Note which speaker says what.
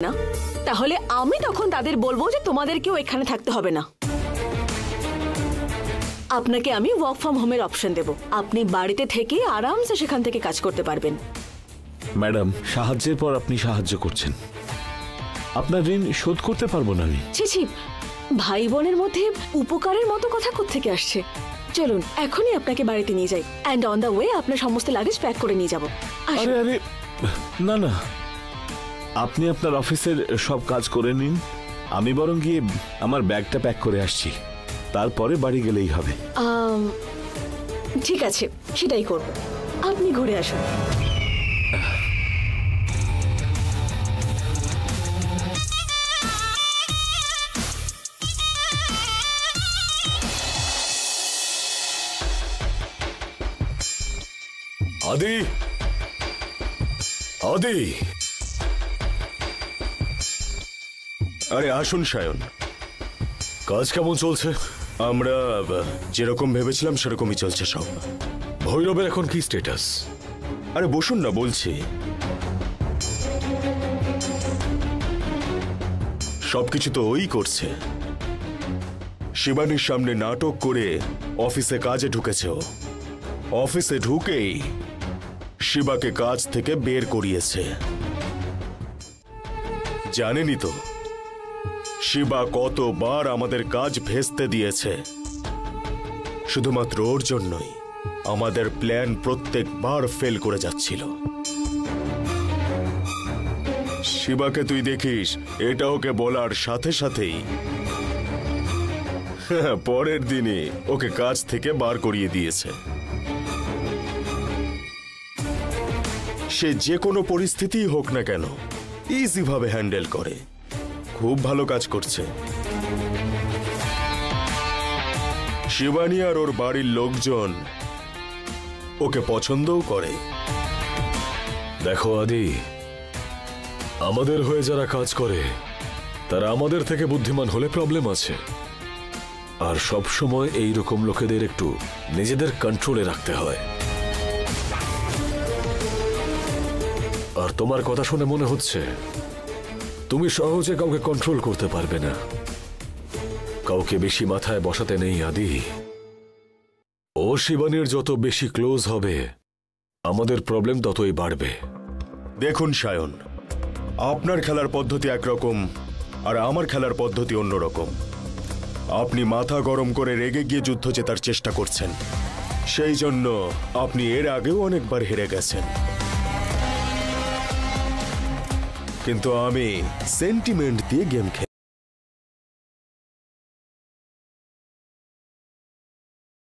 Speaker 1: না, তাহলে আমি তখন তাদের বলবো যে তোমাদেরকেও এখানে থাকতে হবে না। আপনাকে আমি ওয়ার্ক ফ্রম হোমের অপশন দেব, আপনি বাড়িতে থেকে আরামসে সেখান থেকে কাজ করতে পারবেন।
Speaker 2: ম্যাডাম, সাহায্যের পর আপনি সাহায্য করছেন, আপনার ঋণ শোধ করতে পারবো না আমি।
Speaker 1: ছি, ভাই বোনের মধ্যে উপকারের মতো কথা কোত্থেকে আসছে? চলুন এখনই আপনাকে বাড়িতে নিয়ে যাই, অ্যান্ড অন দ্য ওয়ে আপনার সমস্ত লাগেজ প্যাক করে নিয়ে যাবো।
Speaker 2: আরে আরে না না, আপনি আপনার অফিসের সব কাজ করে নিন, আমি বরং গিয়ে আমার ব্যাগটা প্যাক করে আসছি, তারপরে বাড়ি গেলেই হবে।
Speaker 1: ঠিক আছে, সেটাই করব, আপনি ঘুরে আসুন।
Speaker 3: আদি, আদি, আরে আসুন সায়ন। কাজ কেমন চলছে? আমরা যেরকম ভেবেছিলাম সেরকমই চলছে সব। ভৈরবের এখন কি স্ট্যাটাস? আরে বসুন না, বলছি। সবকিছু তো ওই করছে, শিবানীর সামনে নাটক করে অফিসে কাজে ঢুকেছে ও। অফিসে ঢুকেই শিবাকে কাজ থেকে বের করিয়েছে। জানেনই তো শিবা কতবার আমাদের কাজ ভেস্তে দিয়েছে, শুধুমাত্র ওর জন্যই আমাদের প্ল্যান প্রত্যেকবার ফেল করে যাচ্ছিল। শিবাকে তুই দেখিস, এটা ওকে বলার সাথে সাথেই পরের দিনে ওকে কাজ থেকে বার করিয়ে দিয়েছে। সে যে কোনো পরিস্থিতি হোক না কেন ইজি ভাবে হ্যান্ডেল করে, খুব ভালো কাজ করছে। শিবানী আর ওর বাড়ির লোকজন ওকে পছন্দও করে।
Speaker 4: দেখো আদি, আমাদের হয়ে যারা কাজ করে তারা আমাদের থেকে বুদ্ধিমান হলে প্রবলেম আছে, আর সব সময় এই রকম লোকেদের একটু নিজেদের কন্ট্রোলে রাখতে হয়। আর তোমার কথা শুনে মনে হচ্ছে তুমি সহজে কাউকে কন্ট্রোল করতে পারবে না। কাউকে বেশি মাথায় বসাতে নেই আদি। ও শিবানীর যত বেশি ক্লোজ হবে আমাদের প্রবলেম ততই বাড়বে।
Speaker 3: দেখুন সায়ন, আপনার খেলার পদ্ধতি একরকম আর আমার খেলার পদ্ধতি অন্যরকম। আপনি মাথা গরম করে রেগে গিয়ে যুদ্ধ জেতার চেষ্টা করছেন, সেই জন্য আপনি এর আগেও অনেকবার হেরে গেছেন। কিন্তু আমি সেন্টিমেন্ট দিয়ে গেম খেলি।